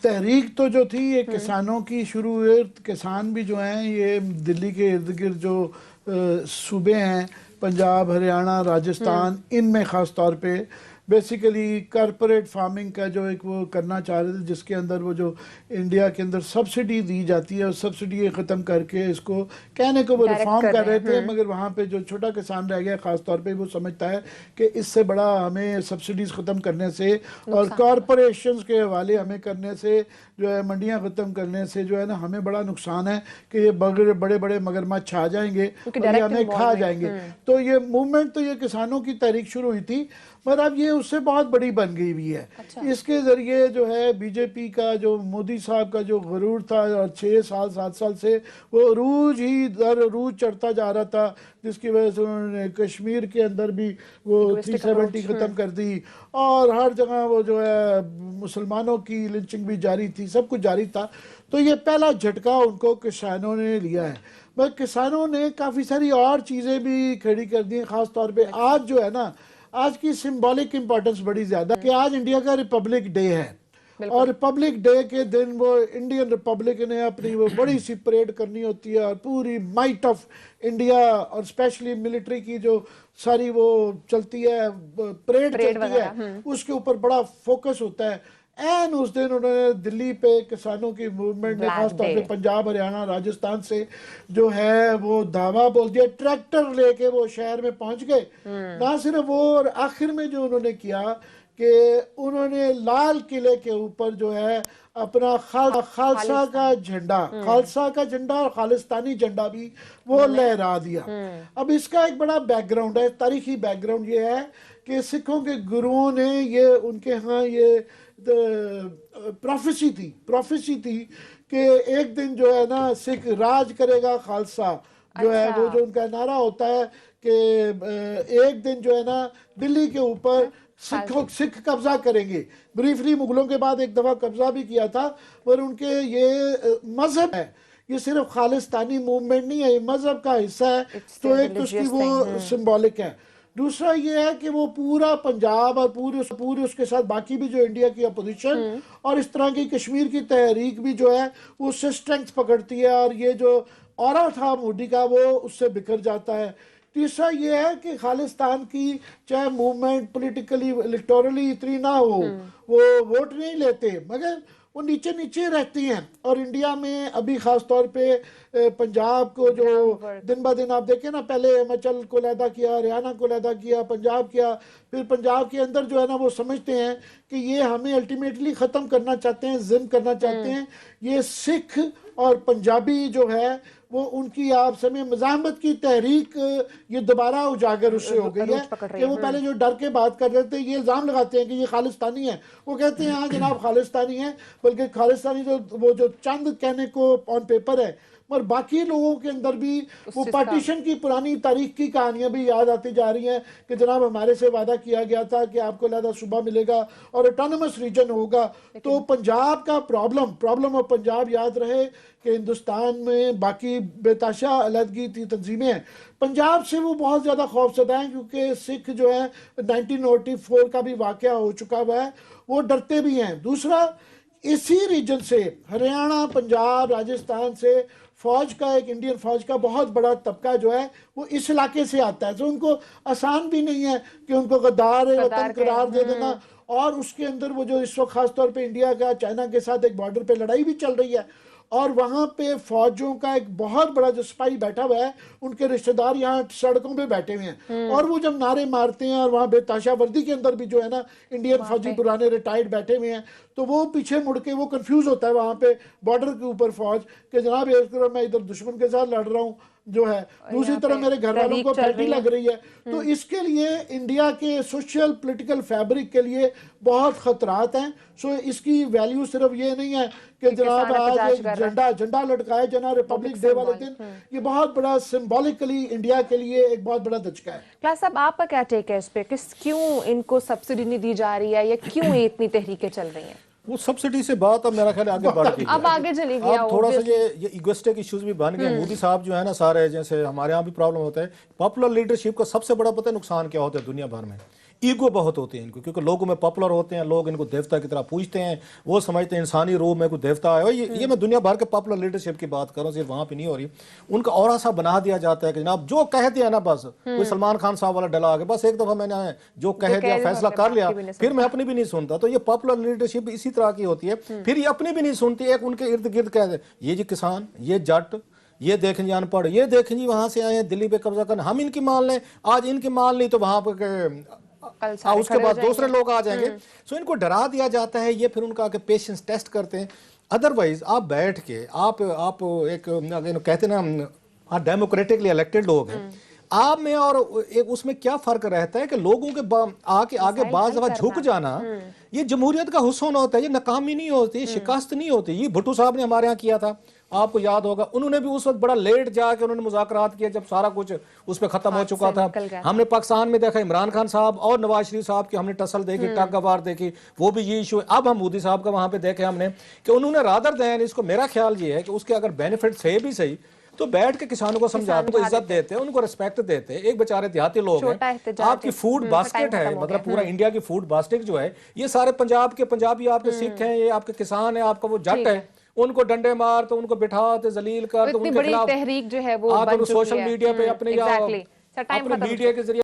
तहरीक तो जो थी ये किसानों की शुरू हुई। किसान भी जो हैं ये दिल्ली के इर्द गिर्द जो सूबे हैं, पंजाब, हरियाणा, राजस्थान, इनमें ख़ास तौर पे बेसिकली कॉरपोरेट फार्मिंग का जो एक वो करना चाह रहे थे, जिसके अंदर वो जो इंडिया के अंदर सब्सिडी दी जाती है और सब्सिडी ख़त्म करके इसको कहने को वो रिफॉर्म कर रहे थे, मगर वहाँ पे जो छोटा किसान रह गया ख़ास तौर पे वो समझता है कि इससे बड़ा हमें सब्सिडीज़ ख़त्म करने से और कॉरपोरेशंस के हवाले हमें करने से जो है, मंडियाँ ख़त्म करने से जो है ना, हमें बड़ा नुकसान है कि ये बड़े बड़े मगरमच्छ आ जाएंगे और ये हमें खा जाएंगे। तो ये मूवमेंट तो ये किसानों की तहरीक शुरू हुई थी, मगर अब ये उससे बहुत बड़ी बन गई हुई है। अच्छा। इसके ज़रिए जो है बीजेपी का जो मोदी साहब का जो गरूर था और 6 साल 7 साल से वो अरूज ही दर अरूज चढ़ता जा रहा था, जिसकी वजह से उन्होंने कश्मीर के अंदर भी वो 370 ख़त्म कर दी और हर जगह वो जो है मुसलमानों की लिंचिंग भी जारी थी, सब कुछ जारी था। तो ये पहला झटका उनको किसानों ने लिया है, मगर किसानों ने काफ़ी सारी और चीज़ें भी खड़ी कर दी हैं। ख़ास तौर पे आज जो है ना, आज की सिंबॉलिक इंपॉर्टेंस बड़ी ज़्यादा कि आज इंडिया का रिपब्लिक डे है और रिपब्लिक डे के दिन वो इंडियन रिपब्लिक ने अपनी वो बड़ी सी परेड करनी होती है और पूरी माइट ऑफ इंडिया और स्पेशली मिलिट्री की जो सारी वो चलती है, परेड चलती है, उसके ऊपर बड़ा फोकस होता है। एंड उस दिन उन्होंने दिल्ली पे किसानों की मूवमेंट ने खासतौर पे पंजाब, हरियाणा, राजस्थान से जो है वो धावा बोल दिया, ट्रैक्टर लेके वो शहर में पहुंच गए। ना सिर्फ वो, और आखिर में जो उन्होंने किया कि उन्होंने लाल किले के ऊपर जो है अपना खालसा का झंडा, खालसा का झंडा और खालिस्तानी झंडा भी वो लहरा दिया। अब इसका एक बड़ा बैकग्राउंड है, तारीखी बैकग्राउंड ये है कि सिखों के गुरुओं ने ये उनके यहाँ ये प्रोफेसी थी कि एक दिन जो है ना सिख राज करेगा, खालसा जो है वो जो उनका नारा होता है कि एक दिन जो है ना दिल्ली के ऊपर सिख कब्जा करेंगे। ब्रीफली मुगलों के बाद एक दफ़ा कब्जा भी किया था, पर उनके ये मजहब है, ये सिर्फ खालिस्तानी मूवमेंट नहीं है, ये मजहब का हिस्सा है। तो एक तो उसकी वो सिंबॉलिक है। दूसरा ये है कि वो पूरा पंजाब और पूरे उसके साथ बाकी भी जो इंडिया की अपोजिशन और इस तरह की कश्मीर की तहरीक भी जो है उससे स्ट्रेंथ पकड़ती है और ये जो ऑरा था मोदी का वो उससे बिखर जाता है। तीसरा ये है कि खालिस्तान की चाहे मूवमेंट पॉलिटिकली इलेक्टोरली इतनी ना हो, वो वोट नहीं लेते, मगर वो नीचे नीचे रहती हैं। और इंडिया में अभी ख़ास तौर पे पंजाब को जो दिन ब दिन आप देखें ना, पहले हिमाचल को लैदा किया, हरियाणा को लैदा किया, पंजाब किया, फिर पंजाब के अंदर जो है ना वो समझते हैं कि ये हमें अल्टीमेटली ख़त्म करना चाहते हैं, जिम करना चाहते हैं। ये सिख और पंजाबी जो है वो उनकी आप समय मज़ाहमत की तहरीक ये दोबारा उजागर उससे हो गई है कि वो पहले जो डर के बात कर रहे थे, ये इल्ज़ाम लगाते हैं कि ये खालिस्तानी है। वो कहते हैं हाँ जनाब खालिस्तानी है, बल्कि खालिस्तानी जो वो जो चंद कहने को ऑन पेपर है, मगर बाकी लोगों के अंदर भी वो पार्टीशन की पुरानी तारीख की कहानियां भी याद आती जा रही हैं कि जनाब हमारे से वादा किया गया था कि आपको लहदा सूबा मिलेगा और ऑटोनमस रीजन होगा। तो पंजाब का प्रॉब्लम ऑफ पंजाब याद रहे कि हिंदुस्तान में बाकी बेताशा अलहदगी की तंजीमें हैं, पंजाब से वो बहुत ज़्यादा खौफजदा हैं क्योंकि सिख जो है 1984 का भी वाक़या हो चुका हुआ है, वो डरते भी हैं। दूसरा, इसी रीजन से हरियाणा, पंजाब, राजस्थान से फौज का एक इंडियन फौज का बहुत बड़ा तबका जो है वो इस इलाके से आता है, तो उनको आसान भी नहीं है कि उनको गद्दार वतन करार दे देना। और उसके अंदर वो जो इस वक्त खास तौर पे इंडिया का चाइना के साथ एक बॉर्डर पे लड़ाई भी चल रही है और वहाँ पे फौजों का एक बहुत बड़ा जो सिपाही बैठा हुआ है, उनके रिश्तेदार यहाँ सड़कों पे बैठे हुए हैं और वो जब नारे मारते हैं और वहाँ बेताशा वर्दी के अंदर भी जो है ना इंडियन फौजी पुराने रिटायर्ड बैठे हुए हैं, तो वो पीछे मुड़ के वो कंफ्यूज होता है वहाँ पे बॉर्डर के ऊपर फौज कि जनाब एक तरफ मैं इधर दुश्मन के साथ लड़ रहा हूँ जो है, दूसरी तरफ मेरे घर वालों को फैटी लग रही है। तो इसके लिए इंडिया के सोशल पॉलिटिकल फैब्रिक के लिए बहुत खतरात हैं। सो इसकी वैल्यू सिर्फ ये नहीं है कि जनाब आज एक झंडा लटकाया जना रिपब्लिक डे वाले दिन, ये बहुत बड़ा सिंबॉलिकली इंडिया के लिए एक बहुत बड़ा दचका है। क्लास साहब आपका क्या टेक है इस पे, क्यों इनको सब्सिडी नहीं दी जा रही है या क्यों इतनी तहरीकें चल रही हैं? वो सब्सिडी से बात अब मेरा ख्याल आगे बढ़ गई, अब आगे चली गई। अब थोड़ा सा ये इगोइस्टिक इश्यूज भी बन गए। मोदी साहब जो है ना, सारे जैसे हमारे यहाँ भी प्रॉब्लम होता है, पॉपुलर लीडरशिप का सबसे बड़ा पता है नुकसान क्या होता है दुनिया भर में, ईगो बहुत होती है इनको, क्योंकि लोगों में पॉपुलर होते हैं, लोग इनको देवता की तरह पूजते हैं, वो समझते हैं इंसानी रूप में कोई देवता है। और ये मैं दुनिया भर के पॉपुलर लीडरशिप की बात कर रहा हूँ, सिर्फ वहां पे नहीं हो रही। उनका और सा बना दिया जाता है कि जनाब जो कह दिया ना, बस कोई सलमान खान साहब वाला डला आगे, बस एक दफा मैंने जो कह दिया फैसला कर लिया, फिर मैं अपनी भी नहीं सुनता। तो ये पॉपुलर लीडरशिप इसी तरह की होती है, फिर ये अपनी भी नहीं सुनती, एक उनके इर्द गिर्द कह दे, ये जी किसान, ये जट, ये देखें जी अनपढ़, ये देखें जी वहां से आए हैं दिल्ली पे कब्जा करना, हम इनकी मान लें, आज इनकी मान ली तो वहां पर उसके बाद दूसरे लोग आ जाएंगे। सो इनको डरा दिया जाता है, ये फिर उनका पेशेंस टेस्ट करते हैं। अदरवाइज आप बैठ के आप एक कहते ना, आप डेमोक्रेटिकली इलेक्टेड लोग हैं, आप में और एक उसमें क्या फर्क रहता है कि लोगों के आगे बाज दफा झुक जाना, ये जमहूरियत का हुस्न होता है, ये नाकामी नहीं होती, शिकस्त नहीं होती। ये भुट्टो साहब ने हमारे यहाँ किया था, आपको याद होगा, उन्होंने भी उस वक्त बड़ा लेट जाके उन्होंने मुज़ाकरात किया जब सारा कुछ उस पर खत्म हो चुका था। हमने पाकिस्तान में देखा इमरान खान साहब और नवाज शरीफ साहब की हमने टसल देखी, टग वार देखी, वो भी ये इशू है। अब हम मोदी साहब का वहां पे देखे हमने कि उन्होंने रादर देन इसको, मेरा ख्याल ये है कि उसके अगर बेनिफिट थे भी सही तो बैठ के किसानों को समझाते, उनको इज्जत देते, उनको रिस्पेक्ट देते। एक बेचारे देहाती लोग हैं, आपकी फूड बास्केट है, मतलब पूरा इंडिया की फूड बास्केट जो है, ये सारे पंजाब के पंजाबी आपके सिख हैं, ये आपके किसान है, आपका वो जट है, उनको डंडे मार तो उनको बिठा तो जलील कर, तो उनके खिलाफ तहरीक जो है वो सोशल मीडिया पे अपने मीडिया के जरिए